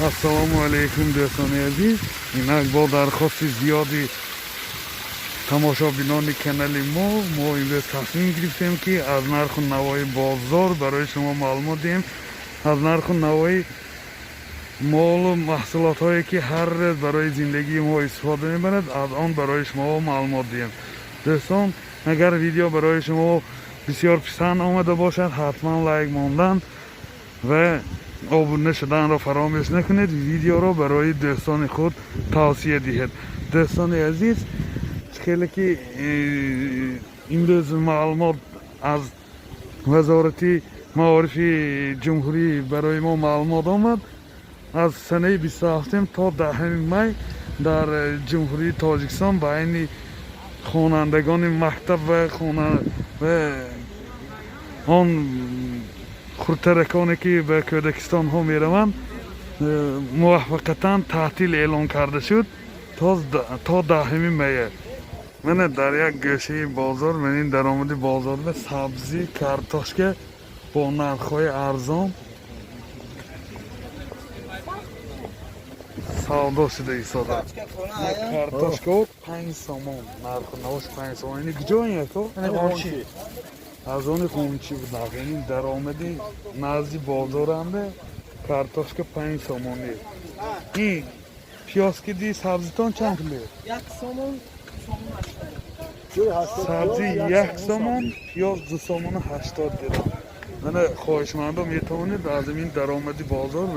ассалому алайкум дӯстони азиз. Инак бо дархости зиёди тамошобинони канали мо имрӯз тасмим гирифтем ки аз нарху навои бозор барои шумо маълумот диҳем. аз нарху навои молу маҳсулотҳое ки ҳар рӯз барои зиндагии мо истифода мебарад, аз он барои шумо маълумот диҳем. дӯстон, агар видео барои шумо бисёр писанд омада бошад, ҳатман лайк мондан ва обуна шуданро фаромӯш накунед. видеоро барои дӯстони худ тавсия диҳед. дӯстони азиз, хеле ки имрӯз маълумот аз вазорати маорифи ҷумҳурӣ барои мо маълумот омад. аз санаи 27 то 10 май дар ҷумҳурии тоҷикистон байни хонандагони мактаб ва он хурдтараконе ки ба кӯдакистонҳо мераванд муваффақатан таътил эълон карда шуд то 10 май. мана дар як гӯшаи бозор, манин даромади бозорда сабзӣ, картошка бо нархҳои арзон савдо шуда истодаанд. картошка 5 сомон, нарху навош 5 сомон. Ини куҷоин яко? аз они қумчи будак. Ини даромади назди бозорамда картошка 5 сомони. ин пиёз ки ди сабзитон чанд кило? 1 сомон. сабзи 1 сомон, пиёз 2 сомону 80 дирам. мана хоҳишмандон метавонед аз ин даромади бозор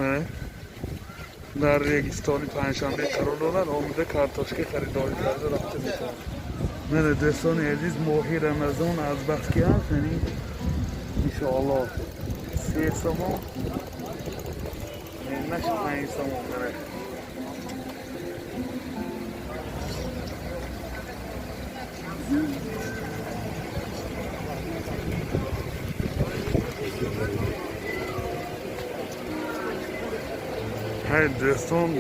дар регистони панҷшанбе қарор дорад, омада картошка харидорӣ карда рафта метавонед. мана дӯстони азиз, моҳи рамазон азбаст ки аст, яъни иншоаллоҳ 3 сомон, менаш 5 сомон. мана ҳай дӯстон,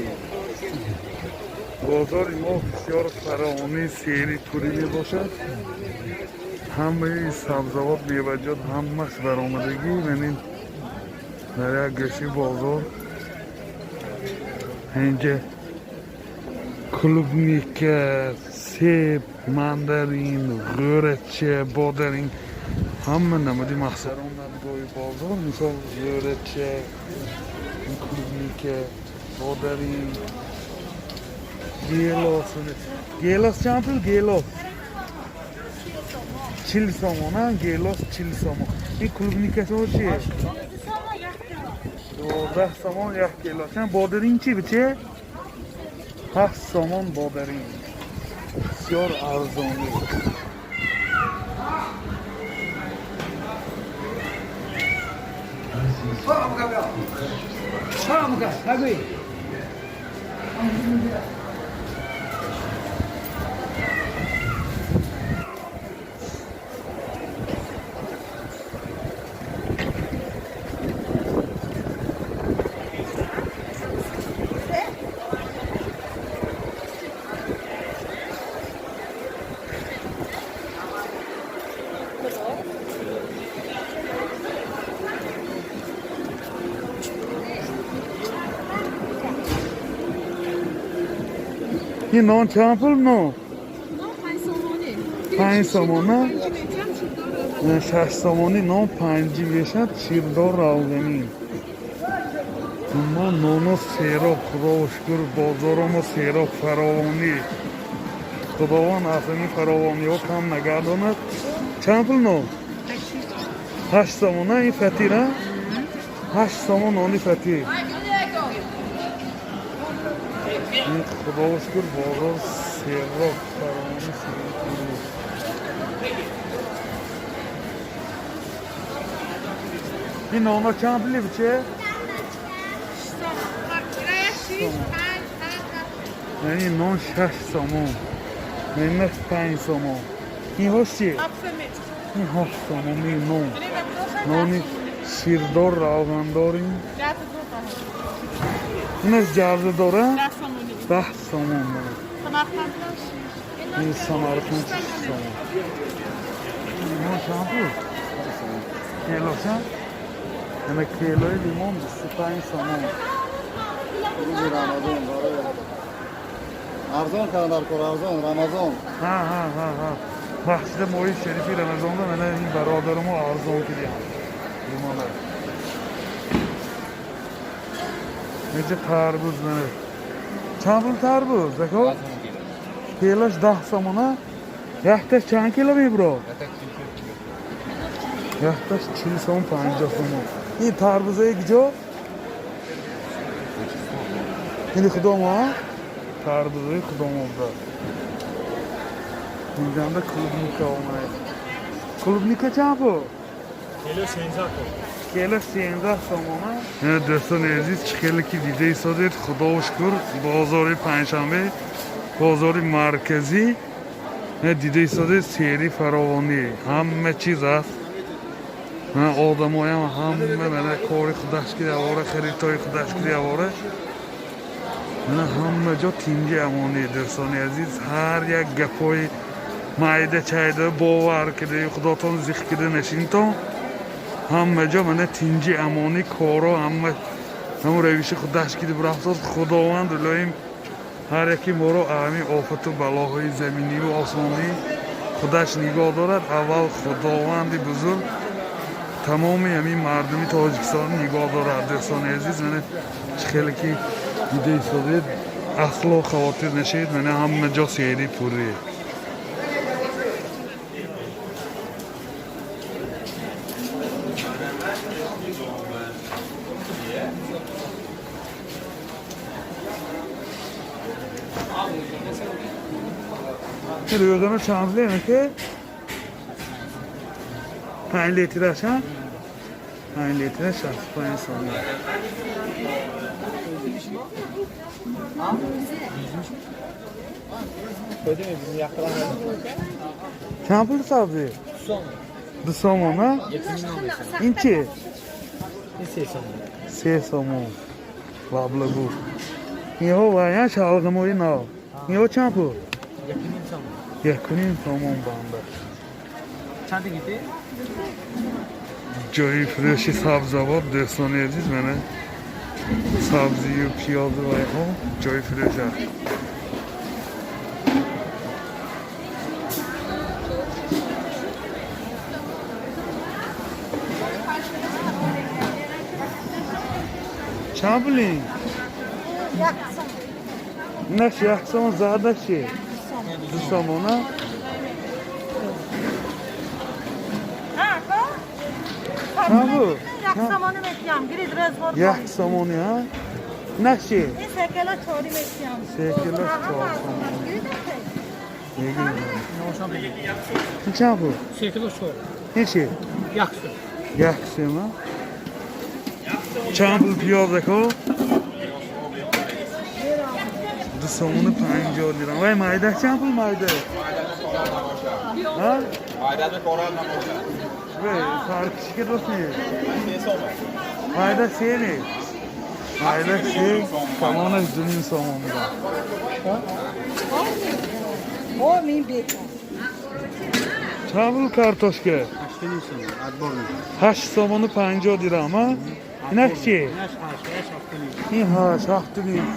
бозори мо бисёр фаровонӣ сери турӣ мебошад. ҳамаи сабзавот, меваҷот ҳамаш баромадагӣ. манин дар як гӯшаи бозор инҷа клубника, себ, мандарин, ғӯрача, бодарин, ҳама намуди маҳсулот надгоҳи бозор. мисол ғӯрача, клубника, бодарин, гелос. гелос чанд пул? гелос 40 сомон. гелос 40 сомон. ин клубникашо чи? 12 сомон 1 гелос. бодарин чи биче? 7 сомон бодарин. бисёр арзонӣ. ин нон чанд пул? нон 5 сомона. 6 сомони нон 5 вешад. ширдор равғанӣ. мо нону сероб, худоро шукр, бозоромо сероб фаровонӣ. худованд аз ин фаровониҳо кам нагардонад. чанд пул нон? 8 сомон. ин фатир? 8 сомон нони фатир. худоро шукр, бозор сероб фаровонӣ. ин нонҳо чанд пули биче? ин нон 6 сомон. менаш 5 сомон. инҳош чи? ин 7 сомон. ин нон. нони ширдор равғандорин. инаш ҷавза дора? 10 сомон. ин самарқанд 6 сомон. ин чанд пул? келоша? ана келои лимон 25 сомон. Arzon kadar kor arzon Ramazon. Ha. Masjid Mo'yi Sherifi Ramazonda mana men barodarimni arzon qilyapman. Limonlar. Necha tarvuz mana. Chanpul tarvuz, aka? Kilosh 10 somona. Yaxtash chan kilomi, bro? Yaxtash 40 som 50 somon. این tarvuza gijo? Ini xudoma? Tarvuza xudomada. Bundan klubnika olmaydi. Klubnika chanpu? Kilo 16 Kelo 16 somona. Ne do'stlar aziz, chiqaylik video so'zet, xudo shukr, bozori panshanbe, bozori markaziy. Ne دیده ایستاده سری فراوانی همه چیز است آدمای همه من کاری خودش کرده آوره خریدای خودش کرده آوره من همه جا تینجی امانی درستانی عزیز هر یک گپای معده چایده باور کرده خداتون زیخ کرده نشین تا همه جا من تینجی امانی کارا همه رویش خودش کرده برفتاد خداوند لایم هر یکی ما رو اهمی آفت و بلاهای زمینی و آسمانی خودش نگاه دارد اول خداوند بزرگ تمام همین مردمی تاجیکستان نگاه دارد دوستان عزیز من خیلی که دیده ایستاده اصلا خواطر نشید من همه جا سیری پوریه روغن چندله که 5 لیترش ها 5 لیترش 65 سوم چند پول سبزی؟ 2 سوم ها؟ این چی؟ این 3 سوم لابلگو این ها باید شالغموی نا این ها چند پول؟ 1.5 سوم بنده چند گیتی؟ جای فرشی سبزواب دوستان عزیز منه سبزی و پیاز و ها جای فرش هست چند پولین؟ نه 1 سوم زیاده چیه؟ 2 سوم نه؟ چند بود؟ 1 سومونی میتیم گرید رزوار 1 سومونی ها؟ نه چی؟ این 3 کیلو چوری میتیم 3 کیلو 4 سومونی گرید این چند بود؟ 3 کیلو شور این چی؟ 1 1 سوم ها؟ چند بود پیاز که؟ 2 سومون 50 لیرم وای مایده چند بود مایده؟ ها؟ Ayda bir koral namoza. وای فرقی که درست نیست مایده 3 نیست مایده 3 کمانش 2 سومون میدم او مین بیت چند بود کارتوشکه؟ 8 سومون 50 لیرم ها؟ اینک چی؟ این هاش 7 لیرم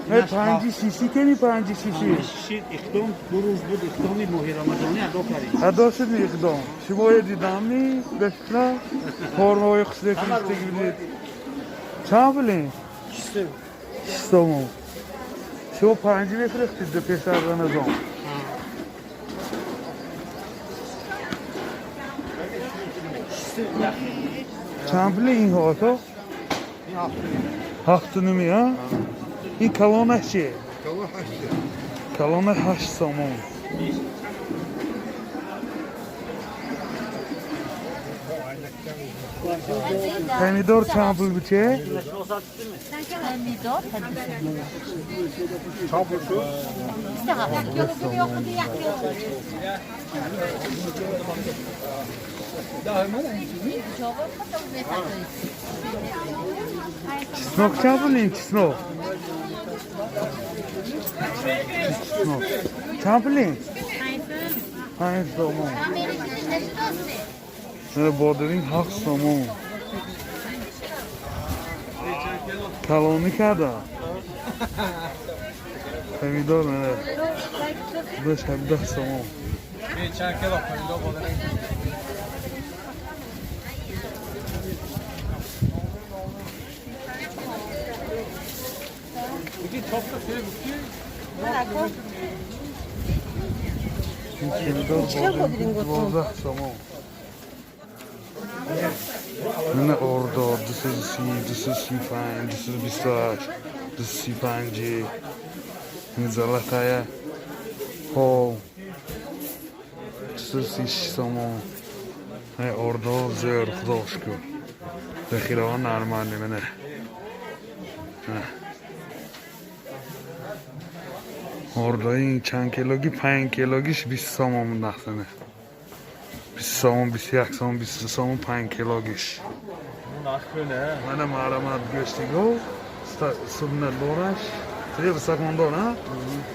پنجی شیشی کنی 5 شیشی شید اقدام 2 روز بود اقدامی ماه رمضانی ادا کردیم ادا شد اقدام شما دیدم نی بسلا فرمای خسته کنسته گیرید چند بلین؟ 6 سومون شما 5 بفرستید دو پسر رمضان چند بلین این ها تو؟ 7 نمی ها؟ این کلانش چیه؟ کلانش 8 سومون پمیدور چند پول بچه؟ میدار چند شو؟ چسنوک چند پولین چسنوک؟ چند پولین؟ 5 سومون بادرین 7 سومون کلانی کرده پمیدار نه داشت 17 سوم چند کیلو پمیدار بودن Bugün çok da şey büküyor. پمیدار 12 سوم نه اردو this is سی 5 this is 28 this is سی 5 این زلطایه هو this is سی 6 سوم ای اردو زیر خداش کن ذخیره ها نرمالی منه اردوی این چند کیلوگی 5 کیلوگیش 20 سوم نخسنه 20 سوم 21 سوم 22 سوم 5 کیلوگیش من معلومات گشتی گو سبنه دورش تری بستکمان دور ها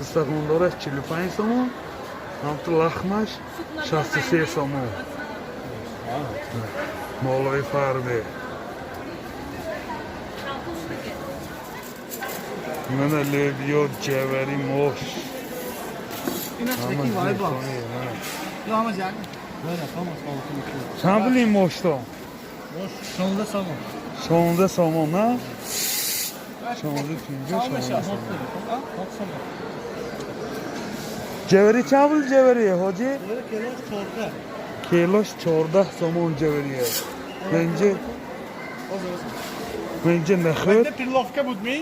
بستکمان دورش 45 سوم همت لخمش 63 سوم مولوی فرده من لیبیا جوری موش این اصلی وای با. یا همه جان. Böyle tamam sağlıklı. چند پولی این موش تو؟ Boş. Sonunda sabah. 16 سوم نه؟ 16 Tamam 15 aşağı. 16 Ha? 90. جوری چند پول جوریه حاجی؟ Böyle kilo çorba. کیلوش 14 سومون جوریه منجه منجه نخود Ne pirlovka budmi?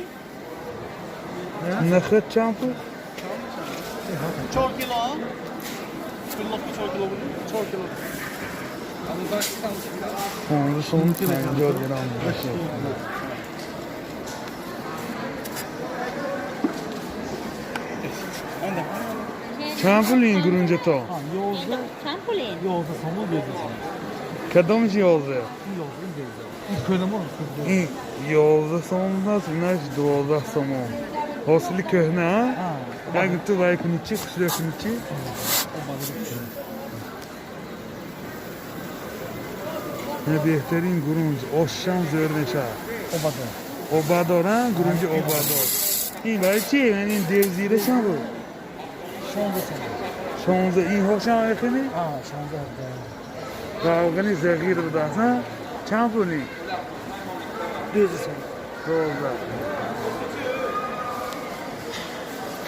نخود چند پول؟ Çok kilo ha. Pirlovka çok kilo budmi. Çok kilo. 15 سوم 50 گرم باشه Ben de. چند پول این گرونجه تو؟ Yolda. Trampolin. Yolda samu dedi. کدومش یازده؟ Yolda dedi. İlk öyle mi olur? این 11 سوم هست اینش 12 سوم حاصلی کهنه ها؟ اگه تو باید کنی چی؟ خوشی کنی چی؟ نه بهترین گرونج آشان زور نشه Obada. اوبادار ها؟ گرونج اوبادار این برای چیه؟ یعنی این دیو زیرش هم بود؟ Sonunda sabah. 16 این هاش هم ایخونی؟ Ha sonunda. قاوغنی زغیر بوده ها؟ چند پولی؟ Düzü sabah. 12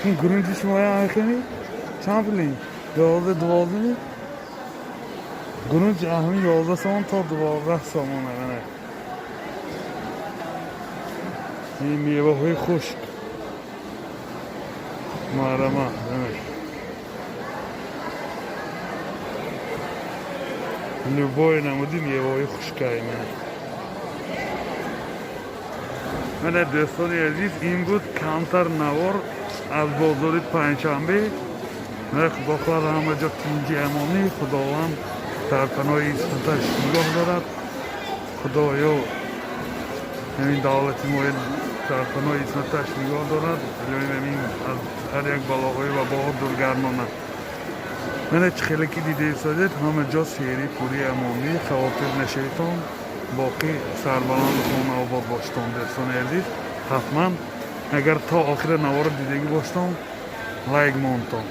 این گرونجی شما هم ایخونی؟ چند پولی؟ 12 نی؟ گرونج همین 11 سوم تا 12 سومونه منه این میوه های خشک محرمه لبای نمودی میوه های خشکایی منه دوستان عزیز این بود کمتر نوار از بازار پنجشنبه با خود همه جا کنجی امامی خداوند در پناه ایستانش نگاه دارد خدایا همین دولت ما در پناه ایستانش نگاه دارد همین از هر یک بلاهای و بار دورگرمانه من خیلی که دیده ایستادید همه جا سیری پوری امامی خواتر نشیطان باقی سربلند خانه آباد باشتان دوستان عزیز حتما اگر تا آخر نوار دیدگی باشتان لایک مانتان